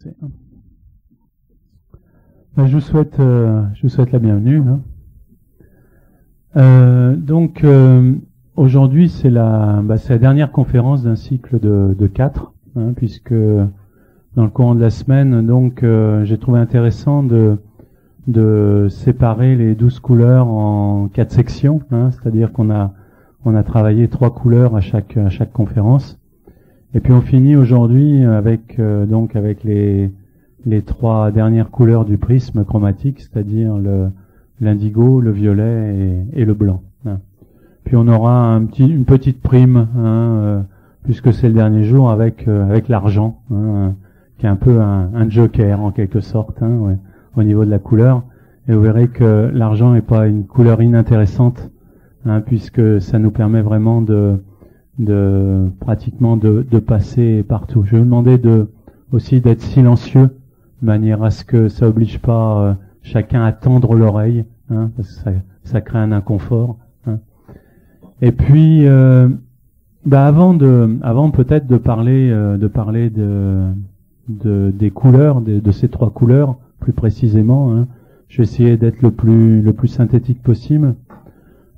Je vous souhaite la bienvenue. Aujourd'hui, c'est la dernière conférence d'un cycle de 4, puisque dans le courant de la semaine, j'ai trouvé intéressant de séparer les 12 couleurs en 4 sections, c'est-à-dire qu'on a travaillé 3 couleurs à chaque conférence. Et puis on finit aujourd'hui avec les 3 dernières couleurs du prisme chromatique, c'est-à-dire l'indigo, le violet et le blanc. Puis on aura une petite prime, puisque c'est le dernier jour, avec l'argent, qui est un peu un joker en quelque sorte, au niveau de la couleur. Et vous verrez que l'argent n'est pas une couleur inintéressante, puisque ça nous permet vraiment pratiquement de passer partout. Je vais vous demander aussi d'être silencieux, de manière à ce que ça oblige pas chacun à tendre l'oreille, parce que ça crée un inconfort. Et puis, avant peut-être de parler des couleurs, de ces 3 couleurs plus précisément, je vais essayer d'être le plus synthétique possible.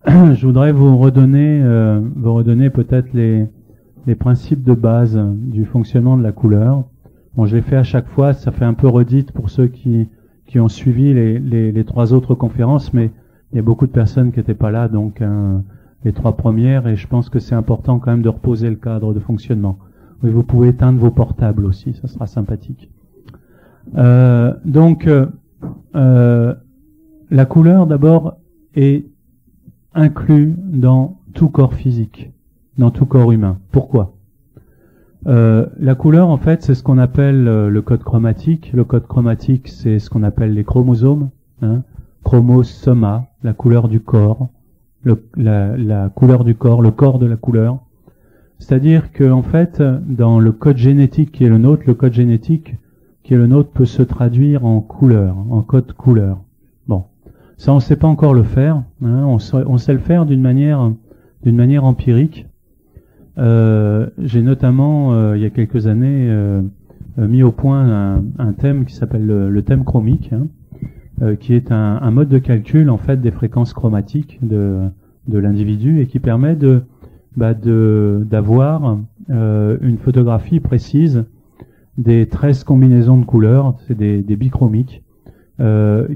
Je voudrais vous redonner peut-être les principes de base du fonctionnement de la couleur. Bon, je l'ai fait à chaque fois, ça fait un peu redite pour ceux qui ont suivi les 3 autres conférences, mais il y a beaucoup de personnes qui n'étaient pas là, donc les 3 premières, et je pense que c'est important quand même de reposer le cadre de fonctionnement. Oui, vous pouvez éteindre vos portables aussi, ça sera sympathique. La couleur d'abord est inclus dans tout corps physique, dans tout corps humain. Pourquoi ? La couleur, en fait, c'est ce qu'on appelle le code chromatique. Le code chromatique, c'est ce qu'on appelle les chromosomes, chromosoma, la couleur du corps, la couleur du corps, le corps de la couleur. C'est-à-dire que, en fait, dans le code génétique qui est le nôtre, le code génétique qui est le nôtre peut se traduire en couleur, en code couleur. Bon. Ça, on ne sait pas encore le faire. On sait le faire d'une manière empirique. J'ai notamment, il y a quelques années, mis au point un thème qui s'appelle le thème chromique, qui est un mode de calcul en fait des fréquences chromatiques de l'individu et qui permet d'avoir une photographie précise des 13 combinaisons de couleurs, c'est des bichromiques.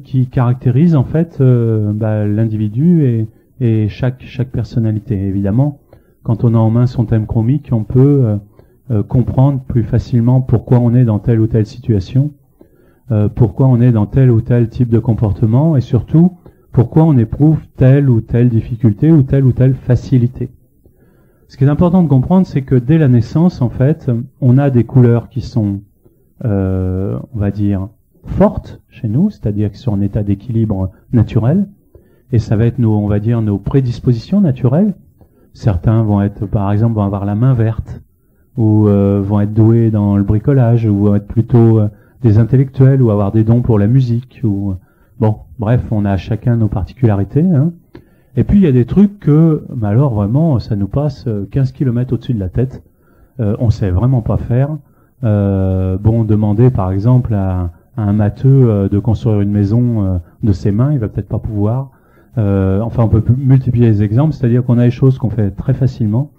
Qui caractérise en fait l'individu et chaque personnalité. Évidemment, quand on a en main son thème chromique, on peut comprendre plus facilement pourquoi on est dans telle ou telle situation, pourquoi on est dans tel ou tel type de comportement, et surtout pourquoi on éprouve telle ou telle difficulté ou telle facilité. Ce qui est important de comprendre, c'est que dès la naissance, en fait, on a des couleurs qui sont, on va dire, fortes chez nous, c'est-à-dire qui sont en état d'équilibre naturel, et ça va être nos prédispositions naturelles. Certains vont être, par exemple, vont avoir la main verte, ou vont être doués dans le bricolage, ou vont être plutôt des intellectuels, ou avoir des dons pour la musique, ou bon, bref, on a chacun nos particularités. Et puis il y a des trucs que, alors vraiment, ça nous passe 15 km au-dessus de la tête. On sait vraiment pas faire. Demander par exemple à un matheux de construire une maison de ses mains, il va peut-être pas pouvoir. On peut multiplier les exemples, c'est-à-dire qu'on a des choses qu'on fait très facilement,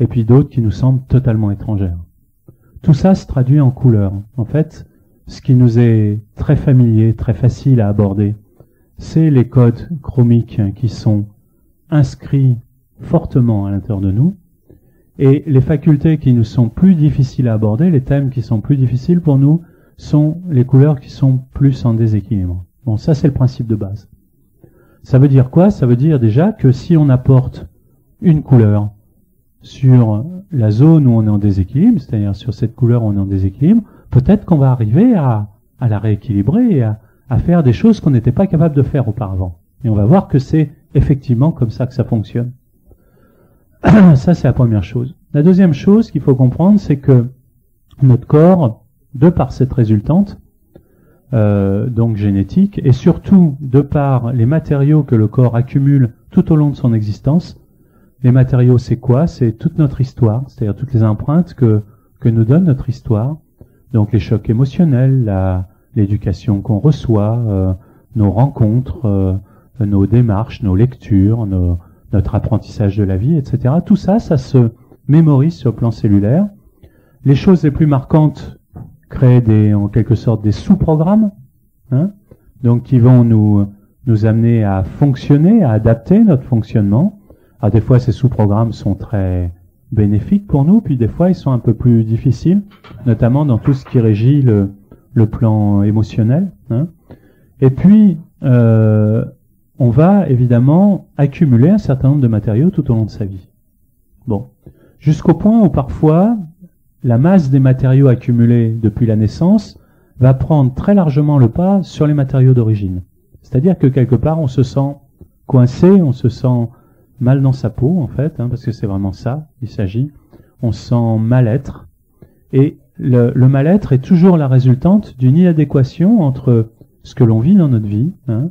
et puis d'autres qui nous semblent totalement étrangères. Tout ça se traduit en couleurs. En fait, ce qui nous est très familier, très facile à aborder, c'est les codes chromiques qui sont inscrits fortement à l'intérieur de nous, et les facultés qui nous sont plus difficiles à aborder, les thèmes qui sont plus difficiles pour nous, sont les couleurs qui sont plus en déséquilibre. Bon, ça c'est le principe de base. Ça veut dire quoi? Ça veut dire déjà que si on apporte une couleur sur la zone où on est en déséquilibre, c'est-à-dire sur cette couleur où on est en déséquilibre, peut-être qu'on va arriver à la rééquilibrer et à faire des choses qu'on n'était pas capable de faire auparavant. Et on va voir que c'est effectivement comme ça que ça fonctionne. Ça, c'est la première chose. La deuxième chose qu'il faut comprendre, c'est que notre corps, de par cette résultante, donc génétique, et surtout de par les matériaux que le corps accumule tout au long de son existence, les matériaux, c'est quoi? C'est toute notre histoire, c'est-à-dire toutes les empreintes que nous donne notre histoire, Donc les chocs émotionnels, l'éducation qu'on reçoit, nos rencontres, nos démarches, nos lectures, notre apprentissage de la vie, etc. Tout ça, ça se mémorise sur le plan cellulaire. Les choses les plus marquantes créent en quelque sorte des sous-programmes, hein, donc qui vont nous amener à fonctionner, à adapter notre fonctionnement. Alors des fois, ces sous-programmes sont très bénéfiques pour nous, puis des fois, ils sont un peu plus difficiles, notamment dans tout ce qui régit le plan émotionnel, hein. Et puis, on va évidemment accumuler un certain nombre de matériaux tout au long de sa vie. Bon, jusqu'au point où parfois la masse des matériaux accumulés depuis la naissance va prendre très largement le pas sur les matériaux d'origine. C'est-à-dire que quelque part on se sent coincé, on se sent mal dans sa peau en fait, hein, parce que c'est vraiment ça, il s'agit. On sent mal-être. Et le mal-être est toujours la résultante d'une inadéquation entre ce que l'on vit dans notre vie, hein,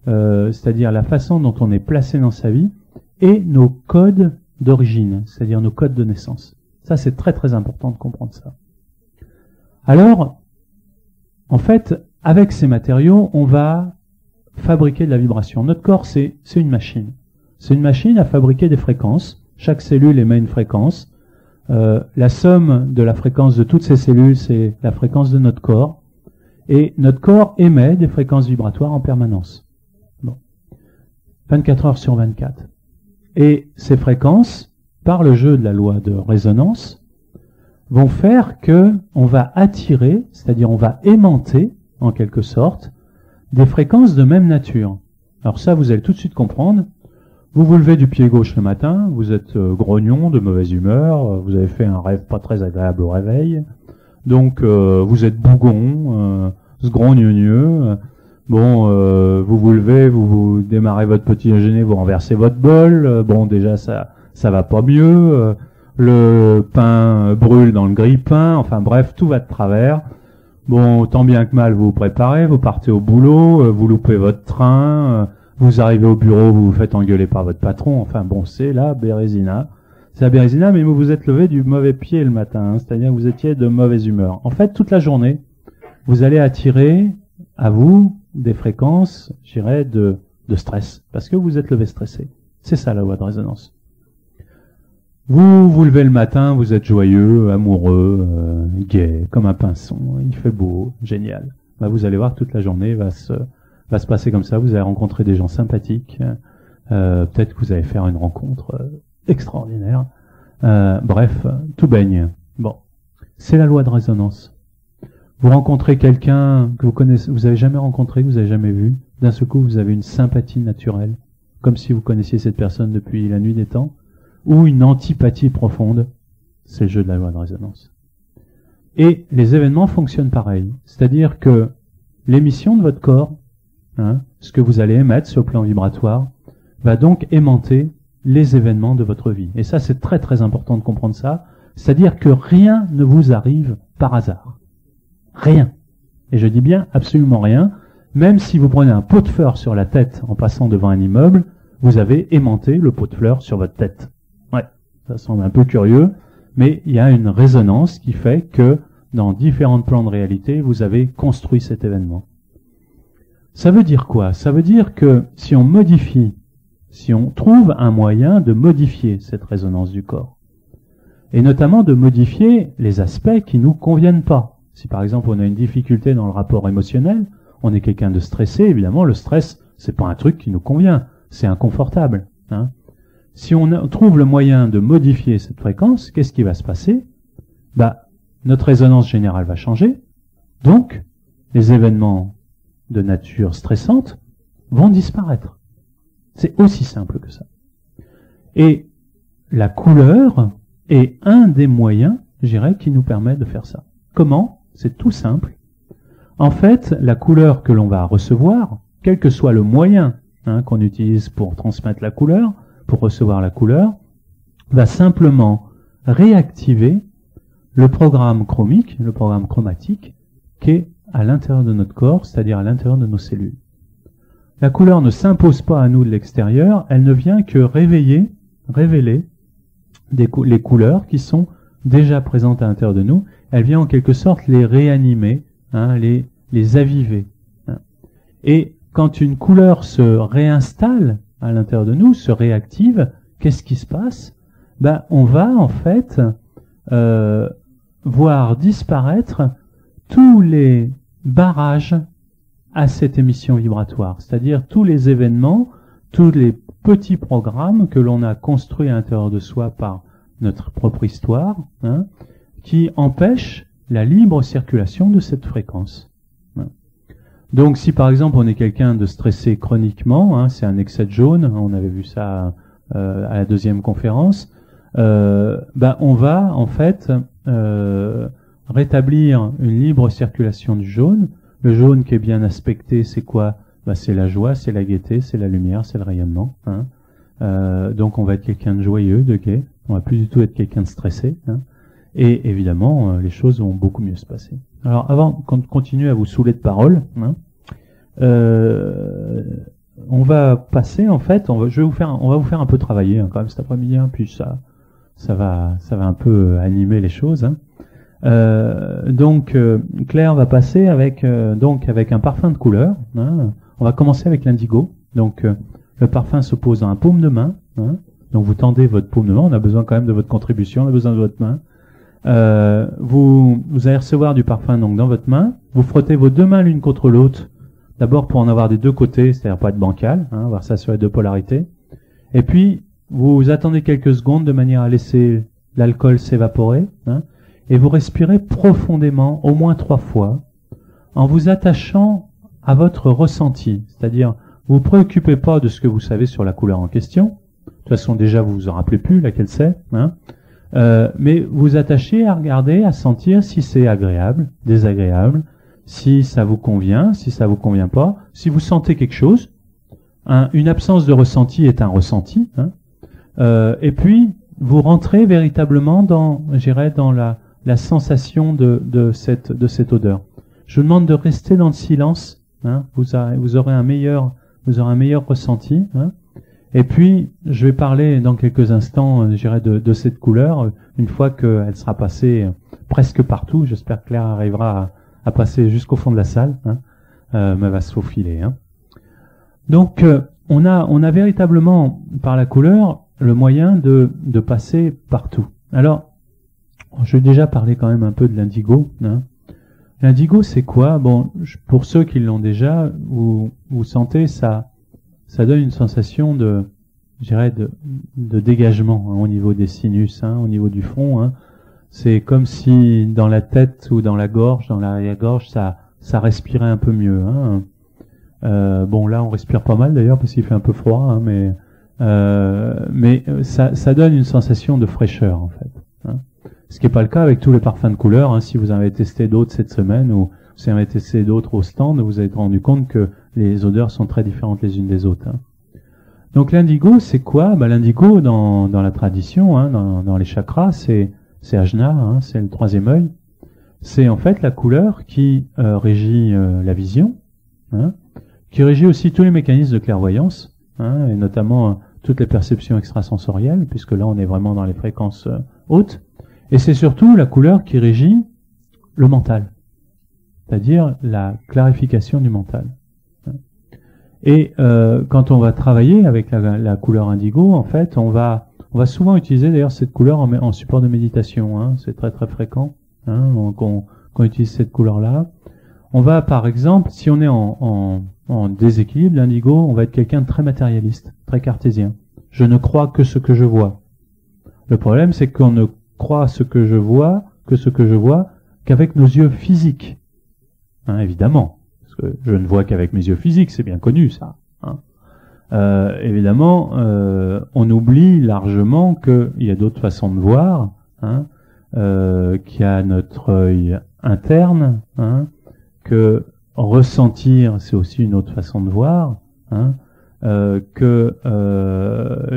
c'est-à-dire la façon dont on est placé dans sa vie, et nos codes d'origine, c'est-à-dire nos codes de naissance. Ça, c'est très très important de comprendre ça. Alors, en fait, avec ces matériaux, on va fabriquer de la vibration. Notre corps, c'est une machine. C'est une machine à fabriquer des fréquences. Chaque cellule émet une fréquence. La somme de la fréquence de toutes ces cellules, c'est la fréquence de notre corps. Et notre corps émet des fréquences vibratoires en permanence. Bon. 24 heures sur 24. Et ces fréquences, par le jeu de la loi de résonance, vont faire que on va attirer, c'est-à-dire on va aimanter, en quelque sorte, des fréquences de même nature. Alors ça, vous allez tout de suite comprendre. Vous vous levez du pied gauche le matin, vous êtes grognon, de mauvaise humeur, vous avez fait un rêve pas très agréable au réveil, donc vous êtes bougon, sgrogneux. Bon, vous vous levez, vous démarrez votre petit déjeuner, vous renversez votre bol. Bon, déjà ça va pas mieux. Le pain brûle dans le grille-pain. Enfin bref, tout va de travers. Bon, tant bien que mal, vous vous préparez, vous partez au boulot, vous loupez votre train, vous arrivez au bureau, vous vous faites engueuler par votre patron. Enfin bon, c'est la bérésina. C'est la bérésina, mais vous vous êtes levé du mauvais pied le matin, hein, c'est-à-dire que vous étiez de mauvaise humeur. En fait, toute la journée, vous allez attirer à vous des fréquences, je dirais, de stress, parce que vous êtes levé stressé. C'est ça la loi de résonance. Vous vous levez le matin, vous êtes joyeux, amoureux, gai, comme un pinson, il fait beau, génial. Bah, vous allez voir que toute la journée va se passer comme ça, vous allez rencontrer des gens sympathiques, peut-être que vous allez faire une rencontre extraordinaire. Bref, tout baigne. Bon, c'est la loi de résonance. Vous rencontrez quelqu'un que vous connaissez, vous avez jamais rencontré, que vous avez jamais vu, d'un seul coup vous avez une sympathie naturelle, comme si vous connaissiez cette personne depuis la nuit des temps, ou une antipathie profonde, c'est le jeu de la loi de résonance. Et les événements fonctionnent pareil, c'est-à-dire que l'émission de votre corps, hein, ce que vous allez émettre sur le plan vibratoire, va donc aimanter les événements de votre vie. Et ça, c'est très très important de comprendre ça, c'est-à-dire que rien ne vous arrive par hasard. Rien. Et je dis bien absolument rien. Même si vous prenez un pot de fleurs sur la tête en passant devant un immeuble, vous avez aimanté le pot de fleurs sur votre tête. Ouais, ça semble un peu curieux, mais il y a une résonance qui fait que dans différents plans de réalité, vous avez construit cet événement. Ça veut dire quoi? Ça veut dire que si on modifie, si on trouve un moyen de modifier cette résonance du corps, et notamment de modifier les aspects qui nous conviennent pas. Si par exemple on a une difficulté dans le rapport émotionnel, on est quelqu'un de stressé, évidemment le stress, c'est pas un truc qui nous convient, c'est inconfortable, hein. Si on trouve le moyen de modifier cette fréquence, qu'est-ce qui va se passer? Bah, notre résonance générale va changer, donc les événements de nature stressante vont disparaître. C'est aussi simple que ça. Et la couleur est un des moyens, je dirais, qui nous permet de faire ça. Comment? C'est tout simple. En fait, la couleur que l'on va recevoir, quel que soit le moyen qu'on utilise pour transmettre la couleur, pour recevoir la couleur, va simplement réactiver le programme chromique, le programme chromatique, qui est à l'intérieur de notre corps, c'est-à-dire à l'intérieur de nos cellules. La couleur ne s'impose pas à nous de l'extérieur, elle ne vient que révéler les couleurs qui sont déjà présentes à l'intérieur de nous, elle vient en quelque sorte les réanimer, hein, les aviver. Hein. Et quand une couleur se réinstalle à l'intérieur de nous, se réactive, qu'est-ce qui se passe? Ben, on va en fait voir disparaître tous les barrages à cette émission vibratoire, c'est-à-dire tous les événements, tous les petits programmes que l'on a construits à l'intérieur de soi par notre propre histoire, hein, qui empêchent la libre circulation de cette fréquence. Hein. Donc si par exemple on est quelqu'un de stressé chroniquement, hein, c'est un excès de jaune, on avait vu ça à la deuxième conférence, ben on va en fait rétablir une libre circulation du jaune. Le jaune qui est bien aspecté, c'est quoi? Ben, c'est la joie, c'est la gaieté, c'est la lumière, c'est le rayonnement. Hein. Donc on va être quelqu'un de joyeux, de gai. On va plus du tout être quelqu'un de stressé. Hein. Et évidemment, les choses vont beaucoup mieux se passer. Alors avant qu'on continue à vous saouler de paroles, hein, on va passer en fait, on va vous faire un peu travailler hein, quand même cet après-midi, hein, puis ça va un peu animer les choses. Hein. Donc Claire va passer avec un parfum de couleur. Hein. On va commencer avec l'indigo. Donc le parfum se pose dans un paume de main. Hein. Donc vous tendez votre paume de main. On a besoin quand même de votre contribution. On a besoin de votre main. Vous allez recevoir du parfum donc dans votre main. Vous frottez vos deux mains l'une contre l'autre. D'abord pour en avoir des deux côtés, c'est-à-dire pas être bancal, hein, voir ça sur les deux polarités. Et puis vous attendez quelques secondes de manière à laisser l'alcool s'évaporer. Hein. Et vous respirez profondément, au moins 3 fois, en vous attachant à votre ressenti. C'est-à-dire, vous vous préoccupez pas de ce que vous savez sur la couleur en question. De toute façon, déjà, vous vous en rappelez plus laquelle c'est. Hein. Mais vous attachez à regarder, à sentir si c'est agréable, désagréable, si ça vous convient, si ça vous convient pas. Si vous sentez quelque chose, hein, une absence de ressenti est un ressenti. Hein. Et puis, vous rentrez véritablement dans la sensation de cette odeur. Je vous demande de rester dans le silence. Hein, vous aurez un meilleur ressenti. Hein. Et puis, je vais parler dans quelques instants, de cette couleur, une fois qu'elle sera passée presque partout. J'espère que Claire arrivera à passer jusqu'au fond de la salle, hein, mais elle va se faufiler. Hein. Donc, on a véritablement, par la couleur, le moyen de passer partout. Alors, je vais déjà parler quand même un peu de l'indigo. Hein. L'indigo, c'est quoi? Bon, pour ceux qui l'ont déjà, vous sentez ça donne une sensation de dégagement hein, au niveau des sinus, hein, au niveau du front. Hein. C'est comme si dans la tête ou dans la gorge, dans l'arrière-gorge, ça respirait un peu mieux. Hein. Bon, là, on respire pas mal d'ailleurs parce qu'il fait un peu froid, hein, mais ça donne une sensation de fraîcheur en fait. Hein. Ce qui n'est pas le cas avec tous les parfums de couleur. Hein. Si vous en avez testé d'autres cette semaine ou si vous en avez testé d'autres au stand, vous avez rendu compte que les odeurs sont très différentes les unes des autres. Hein. Donc l'indigo, c'est quoi? Bah, l'indigo, dans la tradition, hein, dans les chakras, c'est Ajna, hein, c'est le 3e œil. C'est en fait la couleur qui régit la vision, hein, qui régit aussi tous les mécanismes de clairvoyance, hein, et notamment toutes les perceptions extrasensorielles, puisque là on est vraiment dans les fréquences hautes. Et c'est surtout la couleur qui régit le mental, c'est-à-dire la clarification du mental. Et quand on va travailler avec la couleur indigo, en fait, on va souvent utiliser d'ailleurs cette couleur en support de méditation. Hein, c'est très très fréquent hein, qu'on utilise cette couleur-là. On va par exemple, si on est en déséquilibre, l'indigo, on va être quelqu'un de très matérialiste, très cartésien. Je ne crois que ce que je vois. Le problème, c'est qu'on ne croit ce que je vois qu'avec nos yeux physiques. Hein, évidemment. Parce que je ne vois qu'avec mes yeux physiques, c'est bien connu ça. Hein. Évidemment, on oublie largement qu'il y a d'autres façons de voir, hein, qu'il y a notre œil interne, hein, que ressentir, c'est aussi une autre façon de voir, hein, que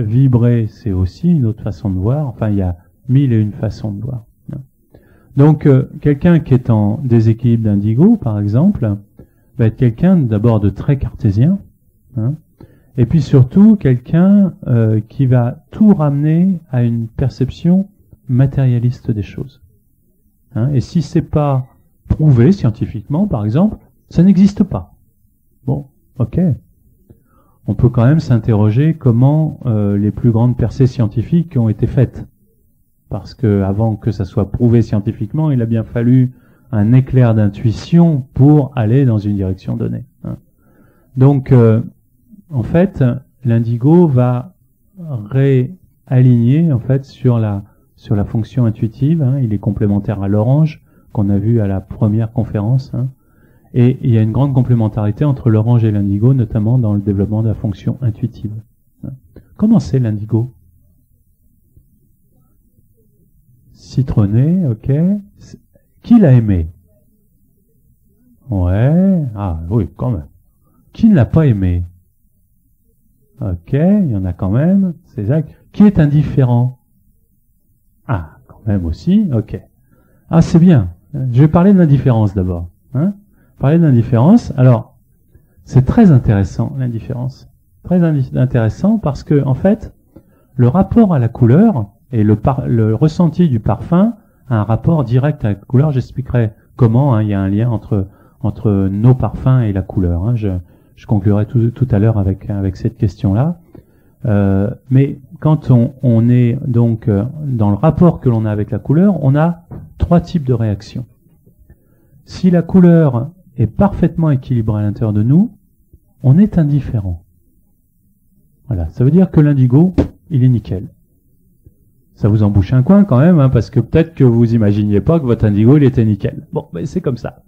vibrer, c'est aussi une autre façon de voir. Enfin, il y a 1001 façons de voir. Hein. Donc, quelqu'un qui est en déséquilibre d'indigo, par exemple, va être quelqu'un d'abord de très cartésien, hein, et puis surtout quelqu'un qui va tout ramener à une perception matérialiste des choses. Hein, et si c'est pas prouvé scientifiquement, par exemple, ça n'existe pas. Bon, ok. On peut quand même s'interroger comment les plus grandes percées scientifiques ont été faites. Parce que avant que ça soit prouvé scientifiquement, il a bien fallu un éclair d'intuition pour aller dans une direction donnée. Hein. Donc, en fait, l'indigo va réaligner en fait sur la fonction intuitive. Hein. Il est complémentaire à l'orange qu'on a vu à la première conférence. Hein. Et il y a une grande complémentarité entre l'orange et l'indigo, notamment dans le développement de la fonction intuitive. Hein. Comment c'est l'indigo? Citronné, ok. Qui l'a aimé? Ouais, ah oui, quand même. Qui ne l'a pas aimé? Ok, il y en a quand même, c'est exact. Qui est indifférent? Ah, quand même aussi, ok. Ah, c'est bien. Je vais parler de l'indifférence d'abord. Hein? Parler de l'indifférence. Alors, c'est très intéressant, l'indifférence. Très intéressant parce que, en fait, le rapport à la couleur et le ressenti du parfum a un rapport direct à la couleur. J'expliquerai comment, hein, il y a un lien entre nos parfums et la couleur. Hein. Je conclurai tout à l'heure avec cette question-là. Mais quand on est donc dans le rapport que l'on a avec la couleur, on a 3 types de réactions. Si la couleur est parfaitement équilibrée à l'intérieur de nous, on est indifférent. Voilà, ça veut dire que l'indigo, il est nickel. Ça vous embouche un coin quand même, hein, parce que peut-être que vous imaginiez pas que votre indigo, il était nickel. Bon, ben c'est comme ça.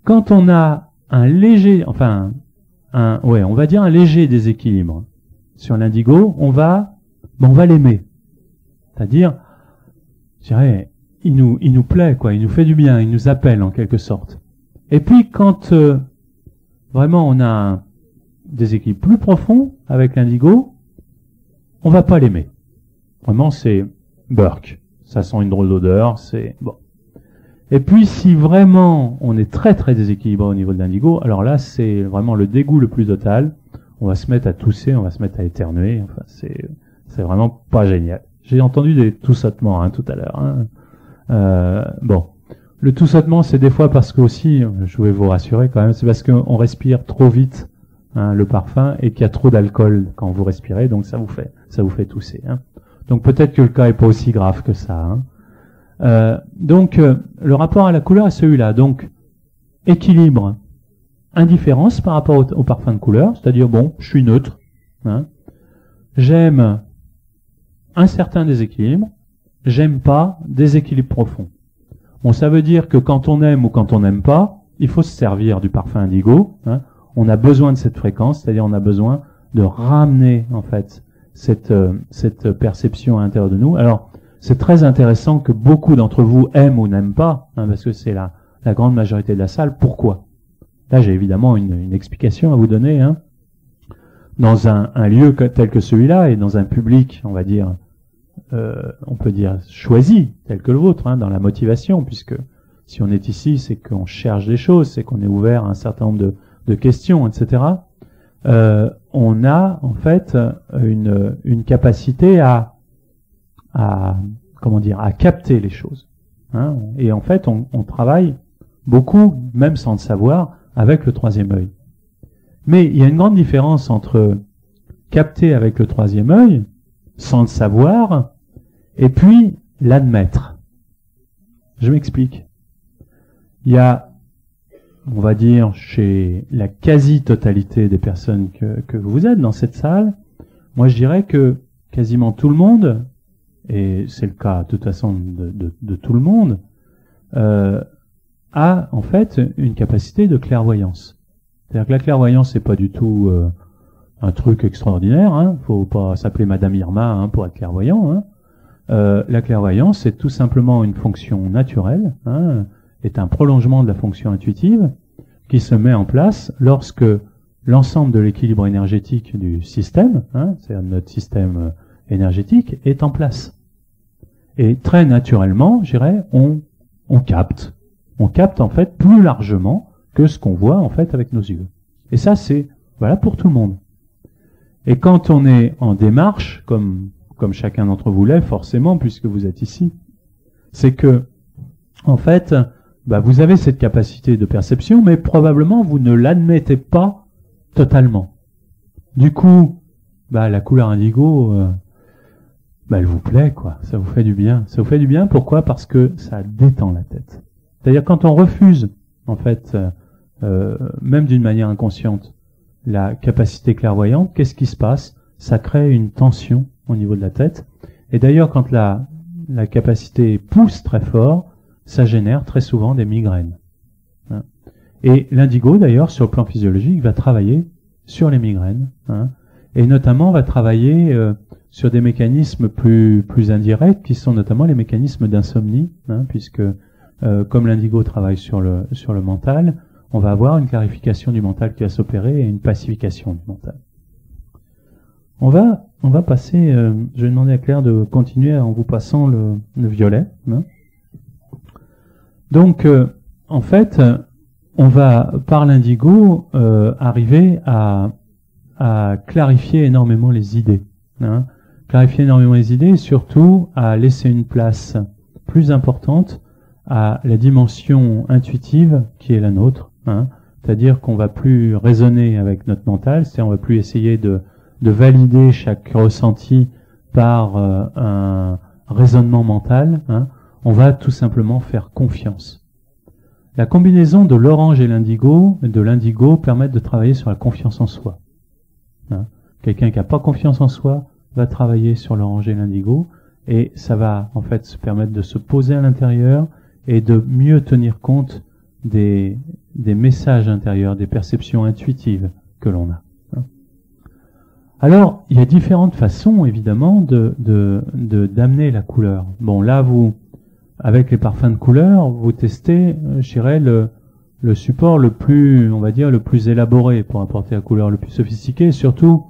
Quand on a un léger, enfin, on va dire un léger déséquilibre sur l'indigo, on va l'aimer. C'est-à-dire, je dirais, il nous plaît, quoi, il nous fait du bien, il nous appelle en quelque sorte. Et puis quand vraiment on a un déséquilibre plus profond avec l'indigo, on va pas l'aimer. Vraiment, c'est burk. Ça sent une drôle d'odeur, c'est bon. Et puis, si vraiment on est très très déséquilibré au niveau de l'indigo, alors là, c'est vraiment le dégoût le plus total. On va se mettre à tousser, on va se mettre à éternuer. Enfin, c'est vraiment pas génial. J'ai entendu des toussotements hein, tout à l'heure. Hein. Bon, le toussotement, c'est des fois parce que aussi, je vais vous rassurer quand même, c'est parce qu'on respire trop vite hein, le parfum et qu'il y a trop d'alcool quand vous respirez, donc ça vous fait tousser. Hein. Donc peut-être que le cas est pas aussi grave que ça. Hein. Donc le rapport à la couleur est celui-là. Donc équilibre, indifférence par rapport au parfum de couleur, c'est-à-dire bon, je suis neutre. Hein. J'aime un certain déséquilibre, j'aime pas déséquilibre profond. Bon, ça veut dire que quand on aime ou quand on n'aime pas, il faut se servir du parfum indigo. Hein. On a besoin de cette fréquence, c'est-à-dire on a besoin de ramener en fait cette perception à l'intérieur de nous. Alors, c'est très intéressant que beaucoup d'entre vous aiment ou n'aiment pas, hein, parce que c'est la grande majorité de la salle. Pourquoi? Là, j'ai évidemment une explication à vous donner. Hein. Dans un lieu tel que celui-là, et dans un public, on va dire, on peut dire choisi, tel que le vôtre, hein, dans la motivation, puisque si on est ici, c'est qu'on cherche des choses, c'est qu'on est ouvert à un certain nombre de questions, etc. On a en fait une capacité à capter les choses. Hein. Et en fait, on travaille beaucoup, même sans le savoir, avec le troisième œil. Mais il y a une grande différence entre capter avec le troisième œil, sans le savoir, et puis l'admettre. Je m'explique. Il y a, on va dire, chez la quasi-totalité des personnes que vous êtes dans cette salle, moi je dirais que quasiment tout le monde, et c'est le cas de toute façon de tout le monde, a en fait une capacité de clairvoyance. C'est-à-dire que la clairvoyance, c'est pas du tout un truc extraordinaire, hein. Faut pas s'appeler Madame Irma hein, pour être clairvoyant. Hein. La clairvoyance, c'est tout simplement une fonction naturelle, hein, est un prolongement de la fonction intuitive qui se met en place lorsque l'ensemble de l'équilibre énergétique du système, hein, c'est-à-dire notre système énergétique, est en place. Et très naturellement, je dirais, on capte. On capte en fait plus largement que ce qu'on voit en fait avec nos yeux. Et ça, c'est voilà pour tout le monde. Et quand on est en démarche, comme comme chacun d'entre vous l'est, forcément, puisque vous êtes ici, c'est que, en fait, vous avez cette capacité de perception, mais probablement vous ne l'admettez pas totalement. Du coup, la couleur indigo, elle vous plaît, quoi. Ça vous fait du bien. Ça vous fait du bien, pourquoi? Parce que ça détend la tête. C'est-à-dire quand on refuse, en fait, même d'une manière inconsciente, la capacité clairvoyante, qu'est-ce qui se passe? Ça crée une tension au niveau de la tête. Et d'ailleurs, quand la capacité pousse très fort, ça génère très souvent des migraines. Et l'indigo, d'ailleurs, sur le plan physiologique, va travailler sur les migraines, et notamment va travailler sur des mécanismes plus indirects, qui sont notamment les mécanismes d'insomnie, puisque comme l'indigo travaille sur le mental, on va avoir une clarification du mental qui va s'opérer et une pacification du mental. On va passer, je vais demander à Claire de continuer en vous passant le violet. Donc, en fait, on va, par l'indigo, arriver à clarifier énormément les idées. Clarifier énormément les idées et surtout à laisser une place plus importante à la dimension intuitive qui est la nôtre. C'est-à-dire qu'on va plus raisonner avec notre mental, c'est-à-dire on va plus essayer de valider chaque ressenti par un raisonnement mental. On va tout simplement faire confiance. La combinaison de l'orange et de l'indigo permettent de travailler sur la confiance en soi. Quelqu'un qui n'a pas confiance en soi va travailler sur l'orange et l'indigo, et ça va en fait se permettre de se poser à l'intérieur et de mieux tenir compte des messages intérieurs, des perceptions intuitives que l'on a. Alors, il y a différentes façons, évidemment, d'amener la couleur. Bon, là, avec les parfums de couleur, vous testez, je dirais, le support le plus, on va dire, le plus élaboré pour apporter la couleur le plus sophistiquée, et surtout,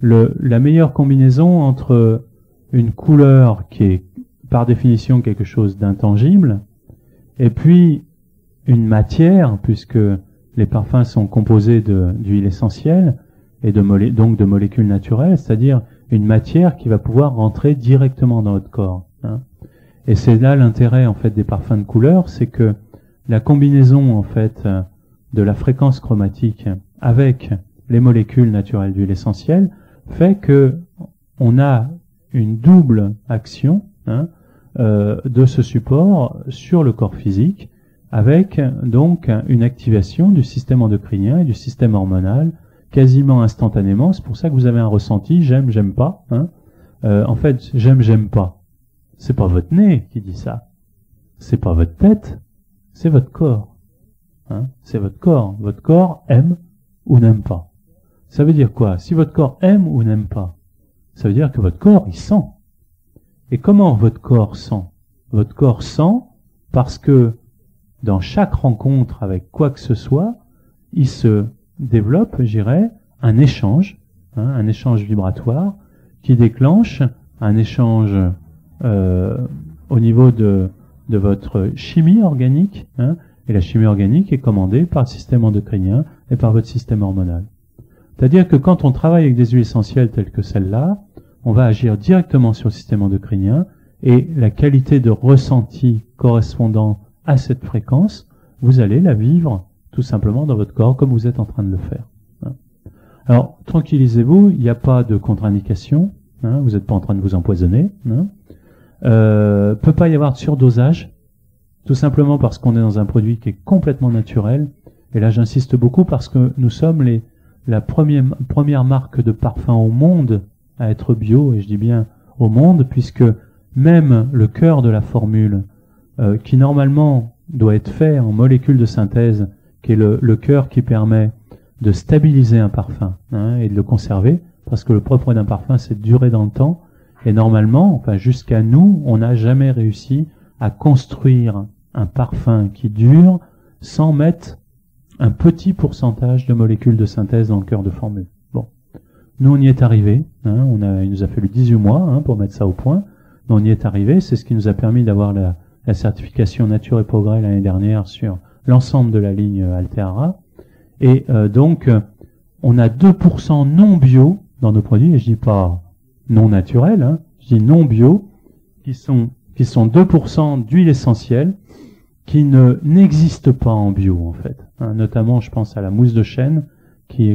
la meilleure combinaison entre une couleur qui est, par définition, quelque chose d'intangible, et puis une matière, puisque les parfums sont composés d'huile essentielle, et donc de molécules naturelles, c'est-à-dire une matière qui va pouvoir rentrer directement dans votre corps. Et c'est là l'intérêt en fait des parfums de couleur, c'est que la combinaison en fait de la fréquence chromatique avec les molécules naturelles d'huile essentielle fait que on a une double action de ce support sur le corps physique, avec donc une activation du système endocrinien et du système hormonal quasiment instantanément. C'est pour ça que vous avez un ressenti j'aime pas. En fait, j'aime pas. C'est pas votre nez qui dit ça. C'est pas votre tête. C'est votre corps. C'est votre corps. Votre corps aime ou n'aime pas. Ça veut dire quoi? Si votre corps aime ou n'aime pas, ça veut dire que votre corps, il sent. Et comment votre corps sent? Votre corps sent parce que dans chaque rencontre avec quoi que ce soit, il se développe, je dirais, un échange vibratoire qui déclenche un échange au niveau de votre chimie organique, et la chimie organique est commandée par le système endocrinien et par votre système hormonal. C'est-à-dire que quand on travaille avec des huiles essentielles telles que celle-là, on va agir directement sur le système endocrinien, et la qualité de ressenti correspondant à cette fréquence, vous allez la vivre tout simplement dans votre corps comme vous êtes en train de le faire. Alors, tranquillisez-vous, il n'y a pas de contre-indication, vous n'êtes pas en train de vous empoisonner. Peut pas y avoir de surdosage, tout simplement parce qu'on est dans un produit qui est complètement naturel, et là j'insiste beaucoup parce que nous sommes la première marque de parfum au monde à être bio, et je dis bien au monde, puisque même le cœur de la formule, qui normalement doit être fait en molécules de synthèse, qui est le cœur qui permet de stabiliser un parfum et de le conserver, parce que le propre d'un parfum, c'est de durer dans le temps, et normalement, enfin jusqu'à nous, on n'a jamais réussi à construire un parfum qui dure sans mettre un petit pourcentage de molécules de synthèse dans le cœur de formule. Bon, nous on y est arrivé, il nous a fallu 18 mois pour mettre ça au point, mais on y est arrivé, c'est ce qui nous a permis d'avoir la certification Nature et Progrès l'année dernière sur l'ensemble de la ligne Altera, et donc on a 2% non bio dans nos produits, et je dis pas non naturel, je dis non bio, qui sont 2% d'huile essentielle, qui n'existe pas en bio en fait. Hein, notamment, je pense à la mousse de chêne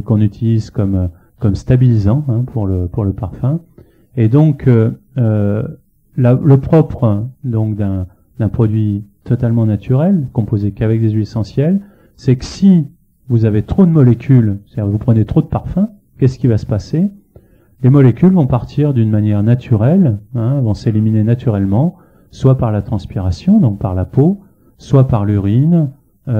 qu'on utilise comme stabilisant pour le parfum. Et donc le propre donc d'un produit totalement naturel, composé qu'avec des huiles essentielles, c'est que si vous avez trop de molécules, c'est-à-dire vous prenez trop de parfum, qu'est-ce qui va se passer? Les molécules vont partir d'une manière naturelle, vont s'éliminer naturellement, soit par la transpiration, donc par la peau, soit par l'urine, ou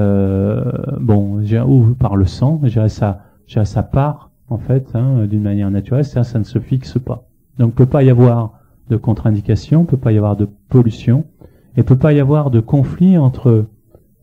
par le sang. Ça part en fait d'une manière naturelle, ça ne se fixe pas. Donc, peut pas y avoir de contre-indication, peut pas y avoir de pollution, et peut pas y avoir de conflit entre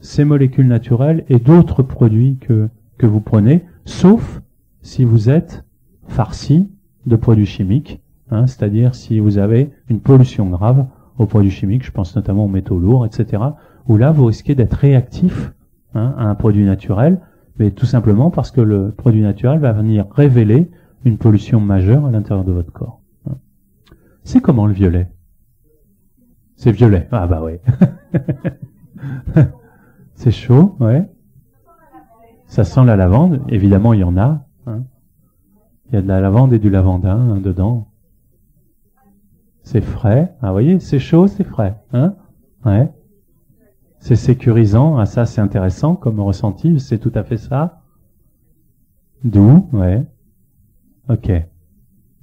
ces molécules naturelles et d'autres produits que vous prenez, sauf si vous êtes farci de produits chimiques, c'est-à-dire si vous avez une pollution grave aux produits chimiques, je pense notamment aux métaux lourds, etc., où là, vous risquez d'être réactif à un produit naturel, mais tout simplement parce que le produit naturel va venir révéler une pollution majeure à l'intérieur de votre corps. C'est comment le violet? C'est violet. Ah bah ouais. C'est chaud, ouais. Ça sent la lavande. Évidemment, il y en a. Il y a de la lavande et du lavandin dedans. C'est frais. Ah, vous voyez, c'est chaud, c'est frais. Ouais. C'est sécurisant. Ah, ça, c'est intéressant comme ressenti. C'est tout à fait ça. Doux, ouais. Ok.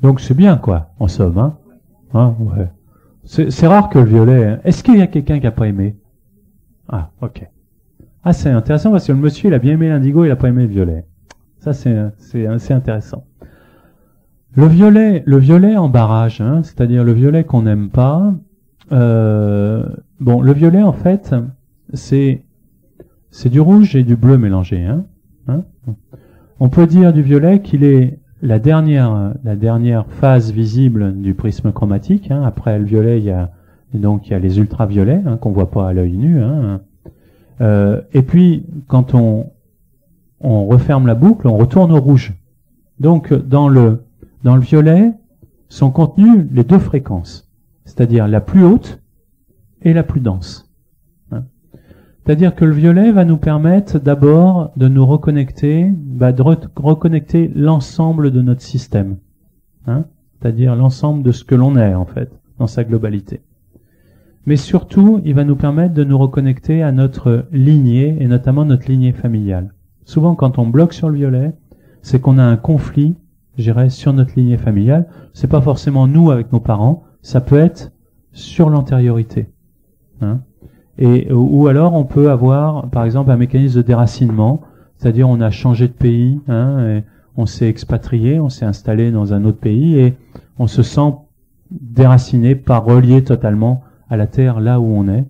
Donc, c'est bien, quoi, en somme, ouais. C'est rare que le violet... Est-ce qu'il y a quelqu'un qui a pas aimé? Ah, ok. Ah, c'est intéressant parce que le monsieur, il a bien aimé l'indigo, il a pas aimé le violet. Ça, c'est intéressant. Le violet en barrage, c'est-à-dire le violet qu'on n'aime pas. Le violet, en fait, c'est du rouge et du bleu mélangé. On peut dire du violet qu'il est la dernière phase visible du prisme chromatique. Après le violet, il y a les ultraviolets qu'on voit pas à l'œil nu. Et puis, quand on referme la boucle, on retourne au rouge. Donc, dans le violet sont contenues les deux fréquences, c'est-à-dire la plus haute et la plus dense. C'est-à-dire que le violet va nous permettre d'abord de nous reconnecter, reconnecter l'ensemble de notre système, c'est-à-dire l'ensemble de ce que l'on est en fait, dans sa globalité. Mais surtout, il va nous permettre de nous reconnecter à notre lignée, et notamment notre lignée familiale. Souvent, quand on bloque sur le violet, c'est qu'on a un conflit, je dirais, sur notre lignée familiale. C'est pas forcément nous avec nos parents, ça peut être sur l'antériorité. Ou alors, on peut avoir, par exemple, un mécanisme de déracinement, c'est-à-dire on a changé de pays, et on s'est expatrié, on s'est installé dans un autre pays, et on se sent déraciné, pas relié totalement à la terre là où on est,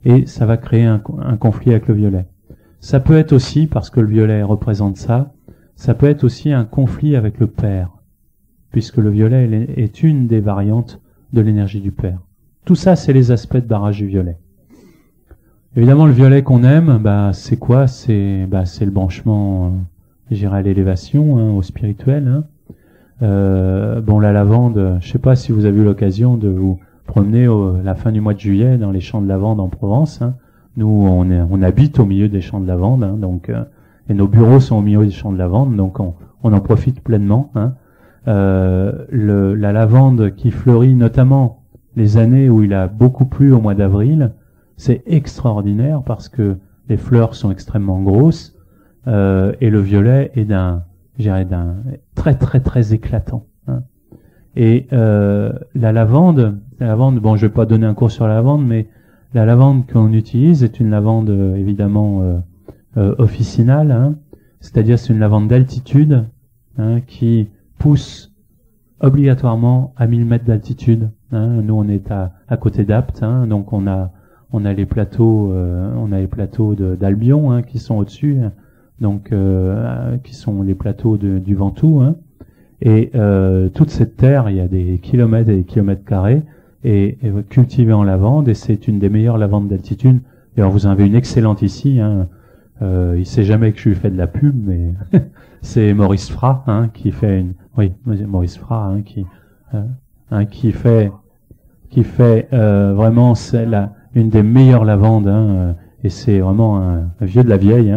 et ça va créer un conflit avec le violet. Ça peut être aussi, parce que le violet représente ça peut être aussi un conflit avec le père, puisque le violet est une des variantes de l'énergie du père. Tout ça, c'est les aspects de barrage du violet. Évidemment, le violet qu'on aime, c'est quoi? C'est le branchement, je dirais, à l'élévation, au spirituel. La lavande, je sais pas si vous avez eu l'occasion de vous promener la fin du mois de juillet dans les champs de lavande en Provence. Nous, on habite au milieu des champs de lavande, donc et nos bureaux sont au milieu des champs de lavande, donc on en profite pleinement. La lavande qui fleurit, notamment les années où il a beaucoup plu au mois d'avril, c'est extraordinaire parce que les fleurs sont extrêmement grosses et le violet est d'un très très très éclatant. Et la lavande, bon, je vais pas donner un cours sur la lavande, mais la lavande qu'on utilise est une lavande évidemment officinale, c'est-à-dire c'est une lavande d'altitude qui pousse obligatoirement à 1000 mètres d'altitude. Nous, on est à côté d'Apt, donc on a les plateaux, d'Albion qui sont au-dessus, donc qui sont les plateaux du Ventoux. Et toute cette terre, il y a des kilomètres et des kilomètres carrés, et cultivée en lavande, et c'est une des meilleures lavandes d'altitude. Et alors vous en avez une excellente ici. Il sait jamais que je lui fais de la pub, mais c'est Maurice Fra qui fait Maurice Fra qui hein, qui fait vraiment c'est une des meilleures lavandes, hein, et c'est vraiment un vieux de la vieille,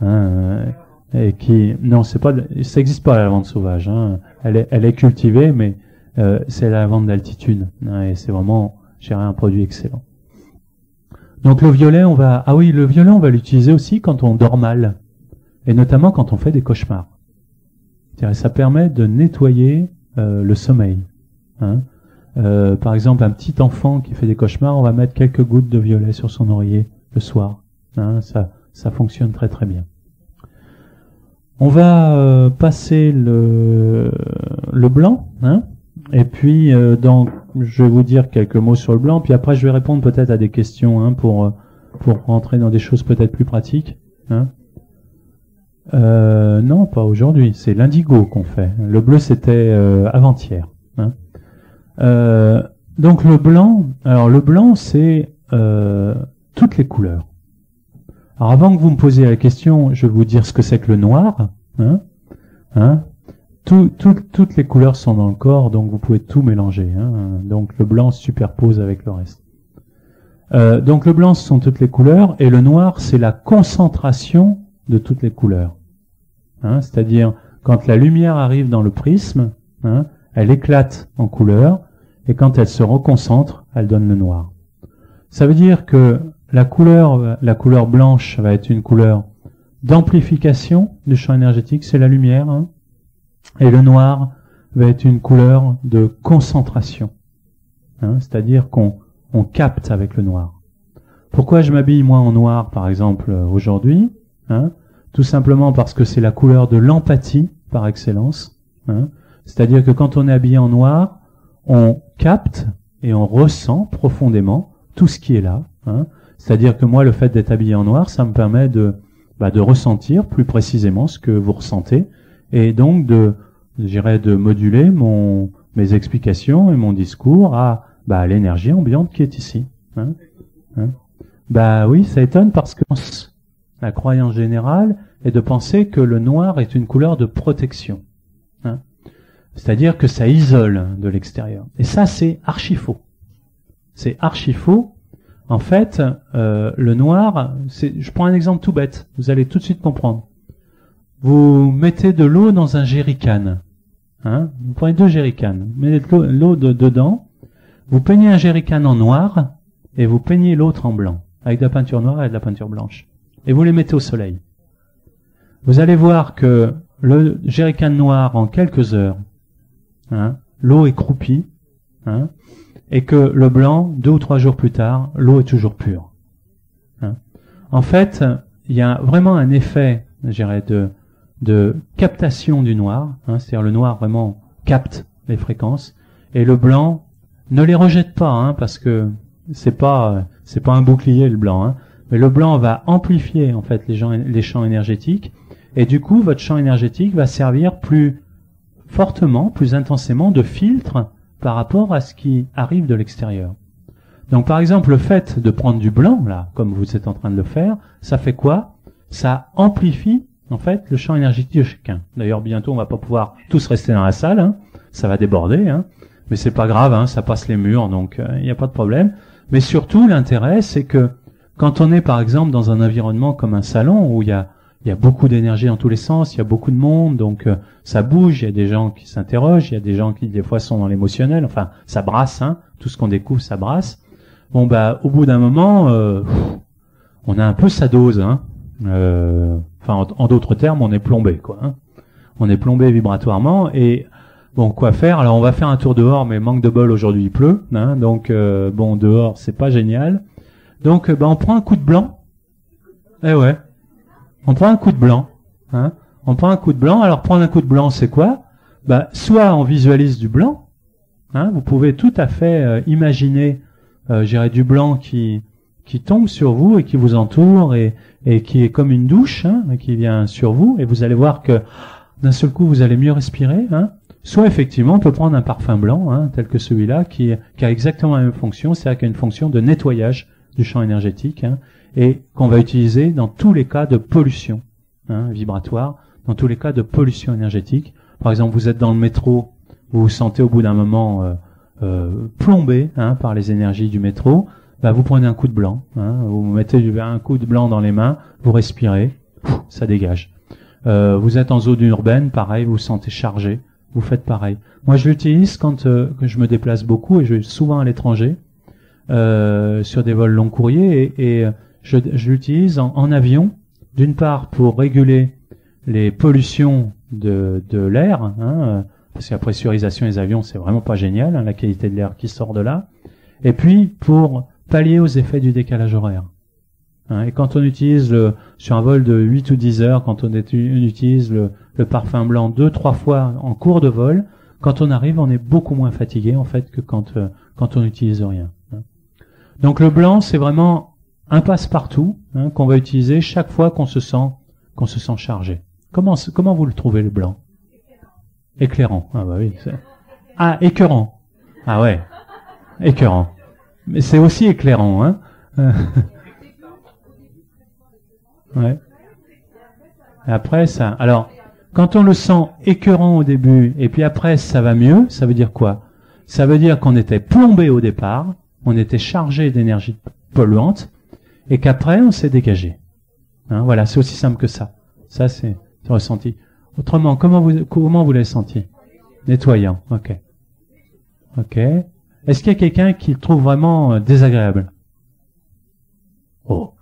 hein, et qui non c'est pas ça existe pas la lavande sauvage, hein, elle est cultivée mais c'est la lavande d'altitude, hein, et c'est vraiment un produit excellent. Donc le violet on va l'utiliser aussi quand on dort mal et notamment quand on fait des cauchemars. C'est-à-dire, ça permet de nettoyer le sommeil, hein. Par exemple, un petit enfant qui fait des cauchemars, on va mettre quelques gouttes de violet sur son oreiller le soir. Hein, ça fonctionne très très bien. On va passer le blanc, hein, et puis je vais vous dire quelques mots sur le blanc, puis après je vais répondre peut-être à des questions, hein, pour rentrer dans des choses peut-être plus pratiques. Hein. Non, pas aujourd'hui. C'est l'indigo qu'on fait. Le bleu, c'était avant-hier. Hein. Donc le blanc. Alors le blanc, c'est toutes les couleurs. Alors avant que vous me posiez la question, je vais vous dire ce que c'est que le noir. Hein. Hein. Toutes les couleurs sont dans le corps, donc vous pouvez tout mélanger. Hein. Donc le blanc se superpose avec le reste. Donc le blanc, ce sont toutes les couleurs, et le noir, c'est la concentration de toutes les couleurs. Hein, c'est-à-dire, quand la lumière arrive dans le prisme, hein, elle éclate en couleurs, et quand elle se reconcentre, elle donne le noir. Ça veut dire que la couleur blanche va être une couleur d'amplification du champ énergétique, c'est la lumière, hein, et le noir va être une couleur de concentration. Hein, c'est-à-dire qu'on capte avec le noir. Pourquoi je m'habille moi en noir, par exemple, aujourd'hui, hein? Tout simplement parce que c'est la couleur de l'empathie par excellence. Hein. C'est-à-dire que quand on est habillé en noir, on capte et on ressent profondément tout ce qui est là. Hein. C'est-à-dire que moi, le fait d'être habillé en noir, ça me permet de ressentir plus précisément ce que vous ressentez et donc de moduler mes explications et mon discours à l'énergie ambiante qui est ici. Hein. Hein. Oui, ça étonne parce que la croyance générale est de penser que le noir est une couleur de protection. Hein. C'est-à-dire que ça isole de l'extérieur. Et ça, c'est archi faux. C'est archi faux. En fait, le noir, je prends un exemple tout bête. Vous allez tout de suite comprendre. Vous mettez de l'eau dans un jerrycan. Hein. Vous prenez 2 jerrycans. Vous mettez de l'eau dedans. Vous peignez un jerrycan en noir et vous peignez l'autre en blanc. Avec de la peinture noire et de la peinture blanche. Et vous les mettez au soleil. Vous allez voir que le jerrycan noir, en quelques heures, hein, l'eau est croupie, hein, et que le blanc, 2 ou 3 jours plus tard, l'eau est toujours pure. Hein. En fait, il y a vraiment un effet, je dirais, de captation du noir, hein, c'est-à-dire le noir vraiment capte les fréquences, et le blanc ne les rejette pas, hein, parce que c'est pas un bouclier le blanc, hein. Mais le blanc va amplifier en fait les champs énergétiques, et du coup votre champ énergétique va servir plus fortement, plus intensément de filtre par rapport à ce qui arrive de l'extérieur. Donc par exemple le fait de prendre du blanc là, comme vous êtes en train de le faire, ça fait quoi? Ça amplifie en fait le champ énergétique de chacun. D'ailleurs bientôt on va pas pouvoir tous rester dans la salle, hein. Ça va déborder, hein. Mais c'est pas grave, hein, ça passe les murs, donc il n'y a pas de problème. Mais surtout l'intérêt c'est que quand on est par exemple dans un environnement comme un salon où il y a beaucoup d'énergie dans tous les sens, il y a beaucoup de monde, donc ça bouge, il y a des gens qui s'interrogent, il y a des gens qui des fois sont dans l'émotionnel, enfin ça brasse, hein, tout ce qu'on découvre ça brasse. Bon au bout d'un moment, on a un peu sa dose, hein. En d'autres termes, on est plombé, quoi. Hein. On est plombé vibratoirement et bon, quoi faire? Alors on va faire un tour dehors, mais manque de bol aujourd'hui il pleut, hein, donc dehors c'est pas génial. Donc, on prend un coup de blanc. Eh ouais. On prend un coup de blanc. Hein. On prend un coup de blanc. Alors, prendre un coup de blanc, c'est quoi? Soit on visualise du blanc. Hein. Vous pouvez tout à fait imaginer, du blanc qui tombe sur vous et qui vous entoure et qui est comme une douche, hein, qui vient sur vous. Et vous allez voir que d'un seul coup, vous allez mieux respirer. Hein. Soit effectivement, on peut prendre un parfum blanc, hein, tel que celui-là, qui a exactement la même fonction, c'est-à-dire qu'il a une fonction de nettoyage du champ énergétique, hein, et qu'on va utiliser dans tous les cas de pollution, hein, vibratoire, dans tous les cas de pollution énergétique. Par exemple, vous êtes dans le métro, vous vous sentez au bout d'un moment plombé par les énergies du métro, bah, vous prenez un coup de blanc, vous mettez un coup de blanc dans les mains, vous respirez, ça dégage. Vous êtes en zone urbaine, pareil, vous vous sentez chargé, vous faites pareil. Moi, je l'utilise quand je me déplace beaucoup et je vais souvent à l'étranger, sur des vols long courriers, et je l'utilise en avion, d'une part pour réguler les pollutions de l'air, parce que la pressurisation des avions, c'est vraiment pas génial, la qualité de l'air qui sort de là, et puis pour pallier aux effets du décalage horaire. Et quand on utilise sur un vol de 8 ou 10 heures, quand on utilise le parfum blanc 2-3 fois en cours de vol, quand on arrive, on est beaucoup moins fatigué en fait que quand on n'utilise rien. Donc le blanc, c'est vraiment un passe-partout qu'on va utiliser chaque fois qu'on se sent chargé. Comment vous le trouvez, le blanc? Éclairant. Ah bah oui. Écœurant. Ah ouais. Écœurant. Mais c'est aussi éclairant, Ouais. Et après ça. Alors, quand on le sent écœurant au début et puis après ça va mieux, ça veut dire quoi? Ça veut dire qu'on était plombé au départ, on était chargé d'énergie polluante et qu'après on s'est dégagé. Voilà, c'est aussi simple que ça. Ça c'est ressenti. Autrement, comment vous l'avez senti? Nettoyant. Ok. Ok. Est-ce qu'il y a quelqu'un qui le trouve vraiment désagréable? Oh.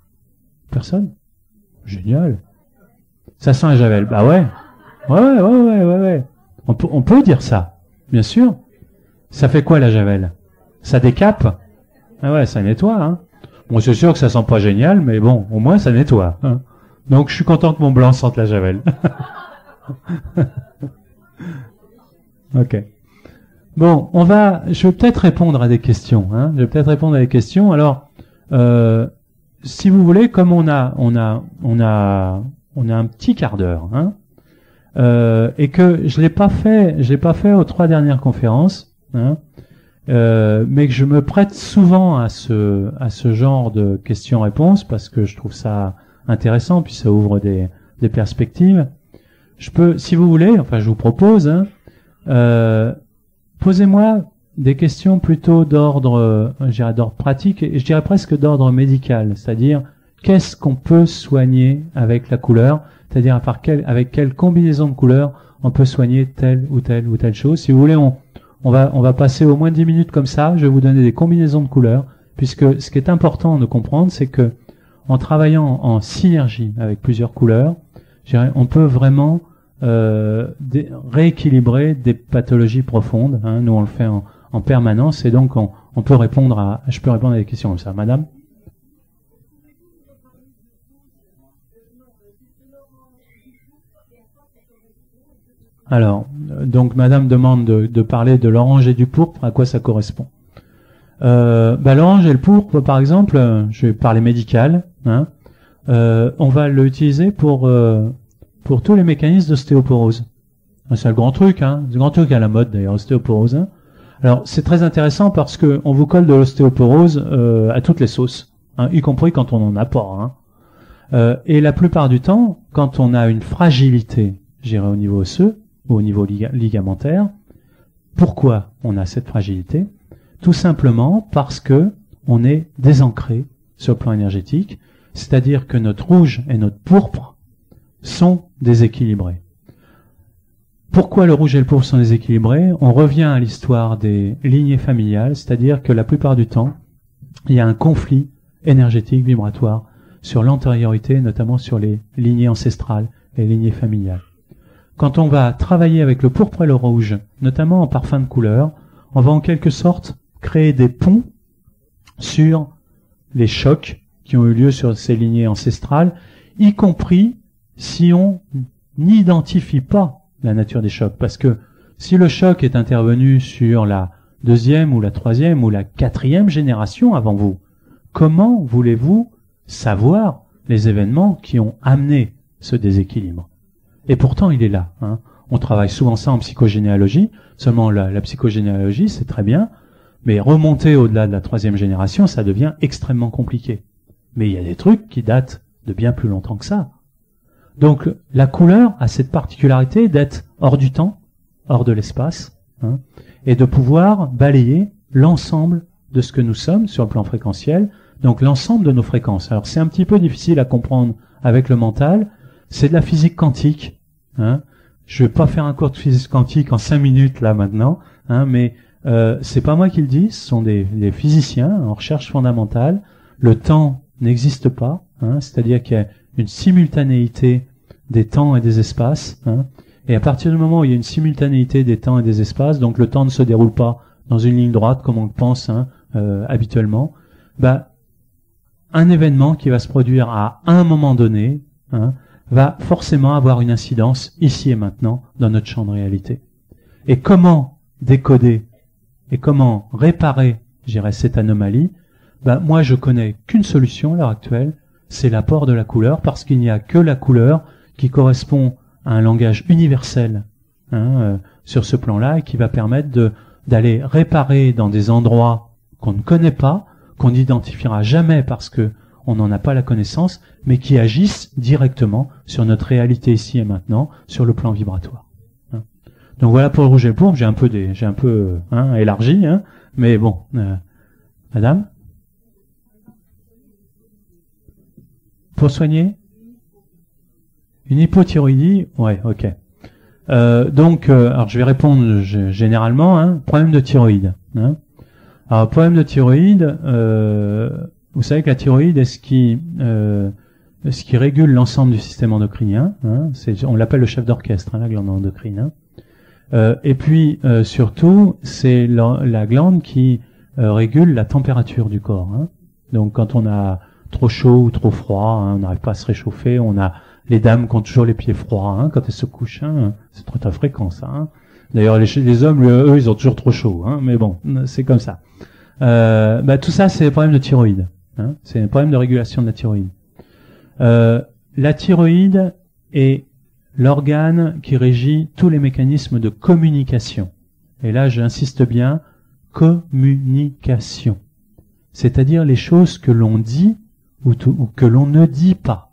Personne? Génial. Ça sent la javel. Bah ouais. Ouais. On peut dire ça. Bien sûr. Ça fait quoi la javel? Ça décape? Ah ouais, ça nettoie, Bon, c'est sûr que ça sent pas génial, mais bon, au moins ça nettoie, Donc je suis content que mon blanc sente la javel. Ok. Bon, je vais peut-être répondre à des questions, Alors, si vous voulez, comme on a un petit quart d'heure, et que je l'ai pas fait aux 3 dernières conférences, mais que je me prête souvent à ce genre de questions-réponses parce que je trouve ça intéressant, puis ça ouvre des perspectives. Je peux, si vous voulez, je vous propose, posez-moi des questions plutôt d'ordre pratique, et je dirais presque d'ordre médical, c'est-à-dire qu'est-ce qu'on peut soigner avec la couleur, c'est-à-dire avec quelle combinaison de couleurs on peut soigner telle ou telle chose. Si vous voulez, on va passer au moins 10 minutes comme ça, je vais vous donner des combinaisons de couleurs, puisque ce qui est important de comprendre, c'est que en travaillant en synergie avec plusieurs couleurs, on peut vraiment rééquilibrer des pathologies profondes. Nous, on le fait en permanence, et donc je peux répondre à des questions comme ça. Madame? Alors, donc Madame demande de parler de l'orange et du pourpre, à quoi ça correspond? L'orange et le pourpre, par exemple, je vais parler médical, on va l'utiliser pour tous les mécanismes d'ostéoporose. C'est le grand truc, c'est le grand truc à la mode d'ailleurs, ostéoporose. Alors c'est très intéressant parce que on vous colle de l'ostéoporose à toutes les sauces, y compris quand on en a pas. Et la plupart du temps, quand on a une fragilité, au niveau osseux, ou au niveau ligamentaire, pourquoi on a cette fragilité? Tout simplement parce que on est désancré sur le plan énergétique, c'est-à-dire que notre rouge et notre pourpre sont déséquilibrés. Pourquoi le rouge et le pourpre sont déséquilibrés? On revient à l'histoire des lignées familiales, c'est-à-dire que la plupart du temps, il y a un conflit énergétique vibratoire sur l'antériorité, notamment sur les lignées ancestrales et les lignées familiales. Quand on va travailler avec le pourpre et le rouge, notamment en parfum de couleur, on va en quelque sorte créer des ponts sur les chocs qui ont eu lieu sur ces lignées ancestrales, y compris si on n'identifie pas la nature des chocs. Parce que si le choc est intervenu sur la 2e ou la 3e ou la 4e génération avant vous, comment voulez-vous savoir les événements qui ont amené ce déséquilibre? Et pourtant, il est là. On travaille souvent ça en psychogénéalogie, seulement la psychogénéalogie, c'est très bien, mais remonter au-delà de la 3e génération, ça devient extrêmement compliqué. Mais il y a des trucs qui datent de bien plus longtemps que ça. Donc, la couleur a cette particularité d'être hors du temps, hors de l'espace, hein, et de pouvoir balayer l'ensemble de ce que nous sommes sur le plan fréquentiel, donc l'ensemble de nos fréquences. Alors c'est un petit peu difficile à comprendre avec le mental, c'est de la physique quantique, hein. Je vais pas faire un cours de physique quantique en 5 minutes là maintenant, hein, mais c'est pas moi qui le dis, ce sont des physiciens en recherche fondamentale. Le temps n'existe pas, hein, c'est-à-dire qu'il y a une simultanéité des temps et des espaces, hein, et à partir du moment où il y a une simultanéité des temps et des espaces, donc le temps ne se déroule pas dans une ligne droite comme on le pense, hein, habituellement, un événement qui va se produire à un moment donné, hein, va forcément avoir une incidence ici et maintenant dans notre champ de réalité. Et comment décoder et comment réparer, je dirais, cette anomalie? Moi, je connais qu'une solution à l'heure actuelle, c'est l'apport de la couleur, parce qu'il n'y a que la couleur qui correspond à un langage universel, hein, sur ce plan-là, et qui va permettre d'aller réparer dans des endroits qu'on ne connaît pas, qu'on n'identifiera jamais parce que on n'en a pas la connaissance, mais qui agissent directement sur notre réalité ici et maintenant, sur le plan vibratoire. Hein. Donc voilà pour le rouge et le pourpre, j'ai un peu élargi, hein, mais bon, madame, pour soigner une hypothyroïdie, ouais, ok. Alors je vais répondre généralement, hein, problème de thyroïde. Hein. Alors problème de thyroïde. Vous savez que la thyroïde est ce qui régule l'ensemble du système endocrinien. Hein, on l'appelle le chef d'orchestre, hein, la glande endocrine. Hein. Et puis surtout, c'est la glande qui régule la température du corps. Hein. Donc quand on a trop chaud ou trop froid, hein, on n'arrive pas à se réchauffer, on a les dames qui ont toujours les pieds froids, hein, quand elles se couchent, hein, c'est trop fréquent ça. Hein. D'ailleurs les hommes, eux, ils ont toujours trop chaud, hein, mais bon, c'est comme ça. Tout ça, c'est des problèmes de thyroïde. Hein, c'est un problème de régulation de la thyroïde. La thyroïde est l'organe qui régit tous les mécanismes de communication. Et là, j'insiste bien, communication. C'est-à-dire les choses que l'on dit ou que l'on ne dit pas.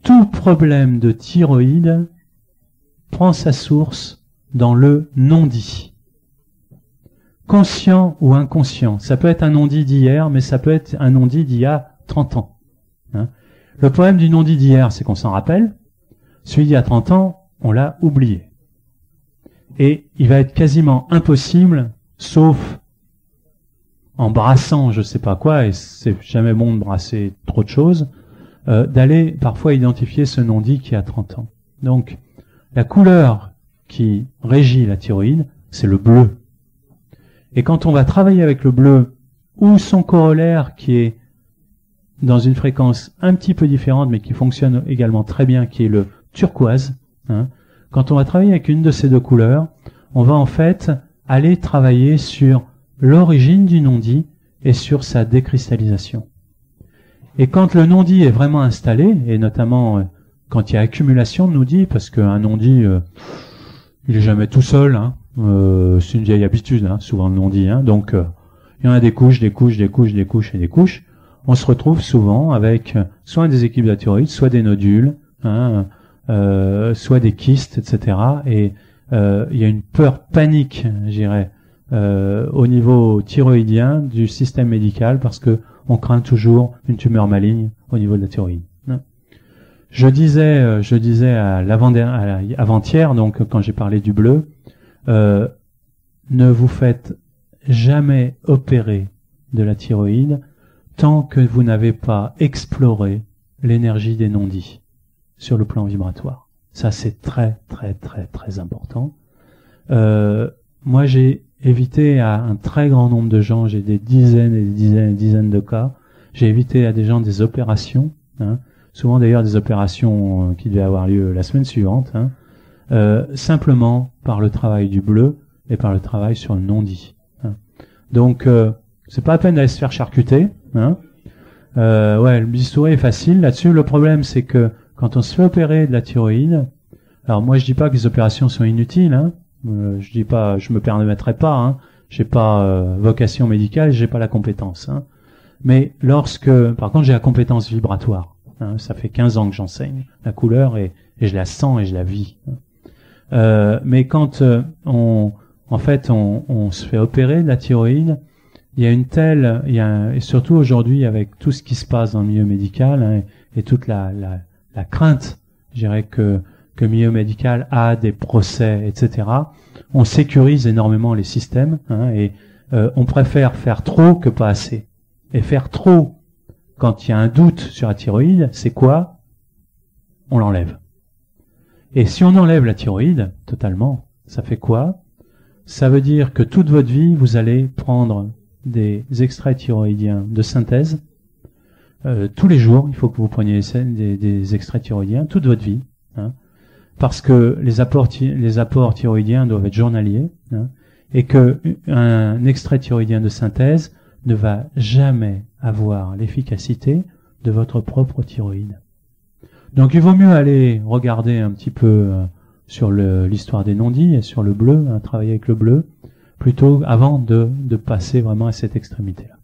Tout problème de thyroïde prend sa source dans le non-dit. Conscient ou inconscient. Ça peut être un non-dit d'hier, mais ça peut être un non-dit d'il y a 30 ans. Hein. Le problème du non-dit d'hier, c'est qu'on s'en rappelle. Celui d'il y a 30 ans, on l'a oublié. Et il va être quasiment impossible, sauf en brassant je sais pas quoi, et c'est jamais bon de brasser trop de choses, d'aller parfois identifier ce non-dit qui a 30 ans. Donc, la couleur qui régit la thyroïde, c'est le bleu. Et quand on va travailler avec le bleu, ou son corollaire qui est dans une fréquence un petit peu différente, mais qui fonctionne également très bien, qui est le turquoise, hein, quand on va travailler avec une de ces deux couleurs, on va en fait aller travailler sur l'origine du non-dit et sur sa décristallisation. Et quand le non-dit est vraiment installé, et notamment quand il y a accumulation de non-dit, parce qu'un non-dit, il est jamais tout seul, hein, c'est une vieille habitude, hein, souvent le non-dit, hein, donc il y en a des couches, des couches, des couches, des couches et des couches. On se retrouve souvent avec soit un déséquilibre de la thyroïde, soit des nodules, hein, soit des kystes, etc. Et il y a une peur panique, je dirais, au niveau thyroïdien du système médical, parce que on craint toujours une tumeur maligne au niveau de la thyroïde. Je disais avant-hier, donc quand j'ai parlé du bleu, ne vous faites jamais opérer de la thyroïde tant que vous n'avez pas exploré l'énergie des non-dits sur le plan vibratoire. Ça, c'est très, très, très, très important. Moi, j'ai évité à un très grand nombre de gens, j'ai des dizaines et des dizaines et des dizaines de cas, j'ai évité à des gens des opérations, hein, souvent d'ailleurs des opérations qui devaient avoir lieu la semaine suivante, hein, simplement par le travail du bleu et par le travail sur le non-dit. Hein. Donc, c'est pas la peine d'aller se faire charcuter. Hein. Le bistouri est facile là-dessus. Le problème, c'est que quand on se fait opérer de la thyroïde, alors moi je dis pas que les opérations sont inutiles, hein. Je dis pas, je me permettrai pas, hein. J'ai pas vocation médicale, j'ai pas la compétence. Hein. Mais par contre, j'ai la compétence vibratoire. Hein. Ça fait 15 ans que j'enseigne la couleur et je la sens et je la vis. Hein. Mais quand on en fait, on se fait opérer de la thyroïde. Il y a une telle, et surtout aujourd'hui avec tout ce qui se passe dans le milieu médical, hein, et toute la crainte, je dirais que le milieu médical a des procès, etc. On sécurise énormément les systèmes, hein, et on préfère faire trop que pas assez. Et faire trop, quand il y a un doute sur la thyroïde, c'est quoi? On l'enlève. Et si on enlève la thyroïde totalement, ça fait quoi? Ça veut dire que toute votre vie, vous allez prendre des extraits thyroïdiens de synthèse. Tous les jours, il faut que vous preniez des extraits thyroïdiens, toute votre vie, hein, parce que les apports thyroïdiens doivent être journaliers, hein, et que un extrait thyroïdien de synthèse ne va jamais avoir l'efficacité de votre propre thyroïde. Donc il vaut mieux aller regarder un petit peu sur l'histoire des non-dits et sur le bleu, hein, travailler avec le bleu, plutôt avant de passer vraiment à cette extrémité-là.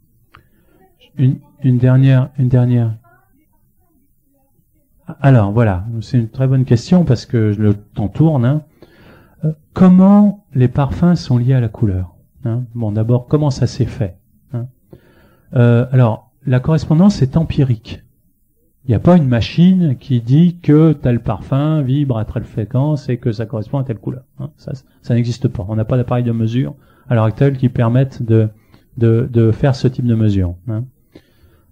Une dernière. Alors voilà, c'est une très bonne question parce que le temps tourne. Hein. Comment les parfums sont liés à la couleur, hein? Bon, d'abord, comment ça s'est fait, hein? Alors, la correspondance est empirique. Il n'y a pas une machine qui dit que tel parfum vibre à telle fréquence et que ça correspond à telle couleur, hein. Ça n'existe pas. On n'a pas d'appareil de mesure à l'heure actuelle qui permettent de faire ce type de mesure, hein.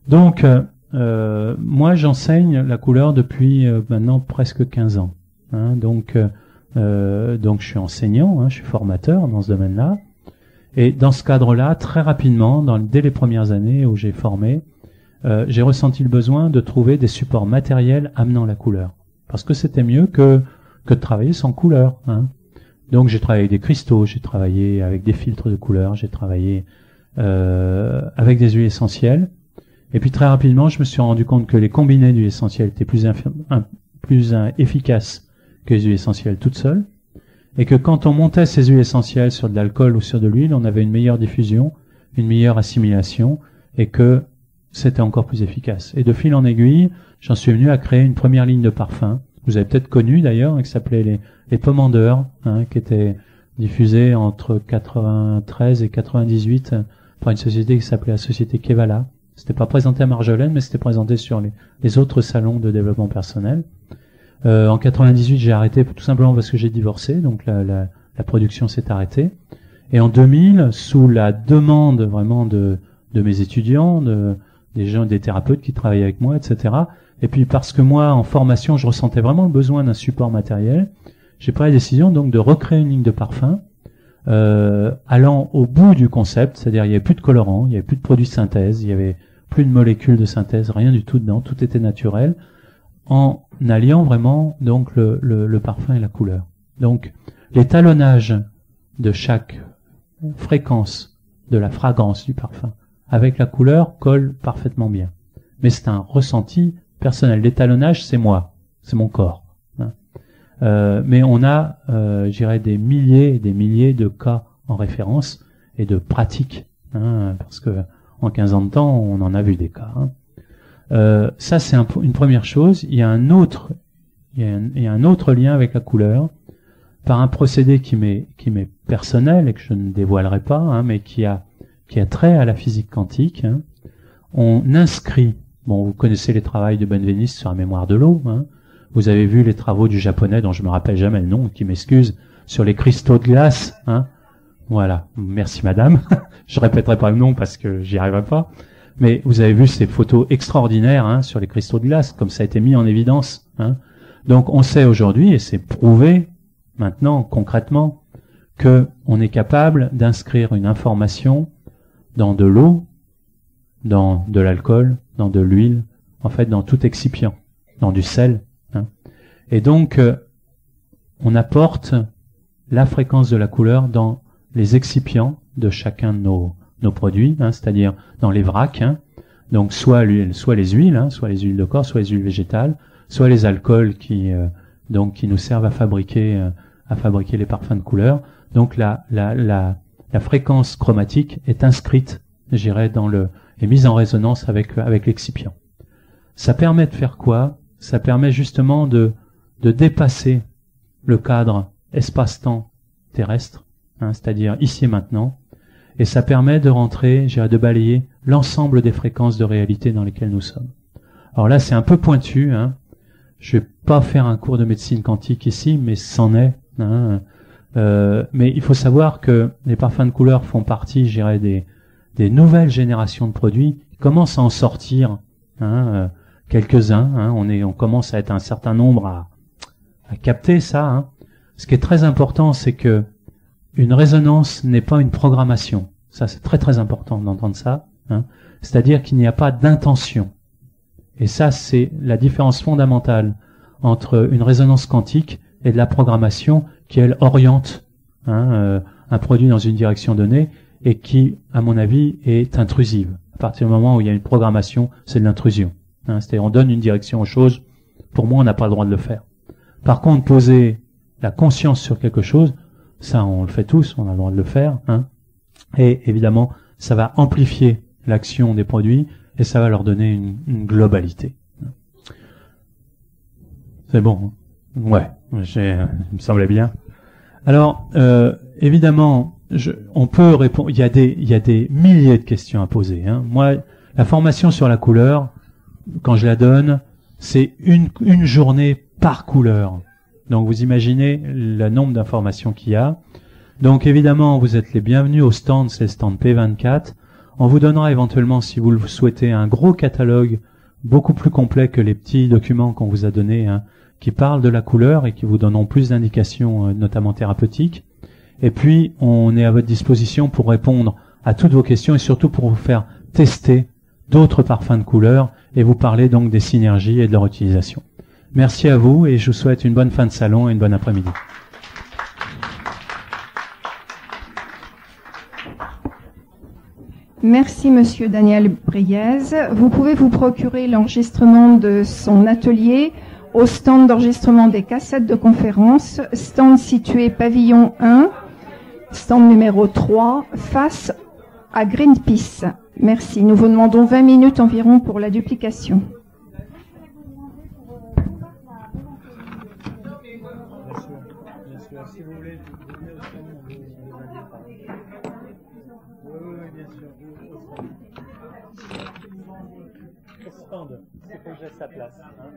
Donc, moi, j'enseigne la couleur depuis maintenant presque 15 ans, hein. Donc, je suis enseignant, hein, je suis formateur dans ce domaine-là. Et dans ce cadre-là, très rapidement, dès les premières années où j'ai formé, j'ai ressenti le besoin de trouver des supports matériels amenant la couleur. Parce que c'était mieux que de travailler sans couleur, hein. Donc j'ai travaillé avec des cristaux, j'ai travaillé avec des filtres de couleur, j'ai travaillé avec des huiles essentielles. Et puis très rapidement, je me suis rendu compte que les combinés d'huiles essentielles étaient plus efficaces que les huiles essentielles toutes seules. Et que quand on montait ces huiles essentielles sur de l'alcool ou sur de l'huile, on avait une meilleure diffusion, une meilleure assimilation, et que c'était encore plus efficace. Et de fil en aiguille, j'en suis venu à créer une première ligne de parfums. Vous avez peut-être connu d'ailleurs, qui s'appelait les Pommandeurs, hein, qui était diffusée entre 93 et 98 par une société qui s'appelait la société Kevala. C'était pas présenté à Marjolaine, mais c'était présenté sur les autres salons de développement personnel. En 98, j'ai arrêté tout simplement parce que j'ai divorcé, donc la production s'est arrêtée. Et en 2000, sous la demande vraiment de mes étudiants, des gens, des thérapeutes qui travaillaient avec moi, etc. Et puis parce que moi, en formation, je ressentais vraiment le besoin d'un support matériel, j'ai pris la décision donc de recréer une ligne de parfums, allant au bout du concept, c'est-à-dire il n'y avait plus de colorants, il n'y avait plus de produits de synthèse, il n'y avait plus de molécules de synthèse, rien du tout dedans, tout était naturel, en alliant vraiment donc le parfum et la couleur. Donc l'étalonnage de chaque fréquence de la fragrance du parfum avec la couleur colle parfaitement bien. Mais c'est un ressenti personnel. L'étalonnage, c'est moi, c'est mon corps, hein. Mais on a, je dirais, des milliers et des milliers de cas en référence et de pratiques, hein, parce que en 15 ans de temps, on en a vu des cas, hein. Ça, c'est une première chose. Il y a un autre lien avec la couleur par un procédé qui m'est personnel et que je ne dévoilerai pas, hein, mais qui a trait à la physique quantique, hein. On inscrit, bon, vous connaissez les travaux de Benveniste sur la mémoire de l'eau, hein. Vous avez vu les travaux du japonais dont je me rappelle jamais le nom, qui m'excuse, sur les cristaux de glace, hein. Voilà. Merci madame. Je répéterai pas le nom parce que j'y arriverai pas. Mais vous avez vu ces photos extraordinaires, hein, sur les cristaux de glace, comme ça a été mis en évidence, hein. Donc on sait aujourd'hui, et c'est prouvé maintenant concrètement, que on est capable d'inscrire une information dans de l'eau, dans de l'alcool, dans de l'huile, en fait dans tout excipient, dans du sel, hein. Et donc on apporte la fréquence de la couleur dans les excipients de chacun de nos produits, hein, c'est-à-dire dans les vracs, hein. Donc soit les huiles, hein, soit les huiles de corps, soit les huiles végétales, soit les alcools qui nous servent à fabriquer les parfums de couleur. Donc la fréquence chromatique est inscrite, je dirais, est mise en résonance avec l'excipient. Ça permet de faire quoi? Ça permet justement de dépasser le cadre espace-temps terrestre hein, c'est-à-dire ici et maintenant, et ça permet de rentrer, de balayer l'ensemble des fréquences de réalité dans lesquelles nous sommes. Alors là, c'est un peu pointu, hein. Je vais pas faire un cours de médecine quantique ici, mais c'en est, hein. Mais il faut savoir que les parfums de couleur font partie, je dirais, des nouvelles générations de produits qui commencent à en sortir, hein, quelques-uns, hein. On commence à être un certain nombre à capter ça, hein. Ce qui est très important, c'est que une résonance n'est pas une programmation. Ça, c'est très très important d'entendre ça, hein. C'est-à-dire qu'il n'y a pas d'intention. Et ça, c'est la différence fondamentale entre une résonance quantique et de la programmation qui, elle, oriente, hein, un produit dans une direction donnée et qui, à mon avis, est intrusive. À partir du moment où il y a une programmation, c'est de l'intrusion, hein. C'est-à-dire on donne une direction aux choses. Pour moi, on n'a pas le droit de le faire. Par contre, poser la conscience sur quelque chose, ça, on le fait tous, on a le droit de le faire, hein. Et évidemment, ça va amplifier l'action des produits et ça va leur donner une globalité. C'est bon, hein. Ouais, il me semblait bien. Alors, évidemment, on peut répondre. Il y a des milliers de questions à poser, hein. Moi, la formation sur la couleur, quand je la donne, c'est une journée par couleur. Donc, vous imaginez le nombre d'informations qu'il y a. Donc, évidemment, vous êtes les bienvenus au stand, c'est le stand P24. On vous donnera éventuellement, si vous le souhaitez, un gros catalogue beaucoup plus complet que les petits documents qu'on vous a donnés, hein, qui parlent de la couleur et qui vous donneront plus d'indications, notamment thérapeutiques. Et puis, on est à votre disposition pour répondre à toutes vos questions et surtout pour vous faire tester d'autres parfums de couleur et vous parler donc des synergies et de leur utilisation. Merci à vous et je vous souhaite une bonne fin de salon et une bonne après-midi. Merci Monsieur Daniel Briez. Vous pouvez vous procurer l'enregistrement de son atelier au stand d'enregistrement des cassettes de conférences, stand situé pavillon 1, stand numéro 3, face à Greenpeace. Merci. Nous vous demandons 20 minutes environ pour la duplication. Si vous voulez, vous venez au stand, vous allez parler. Oui, bien sûr. Au stand, c'est faut que j'ai sa place. Hein.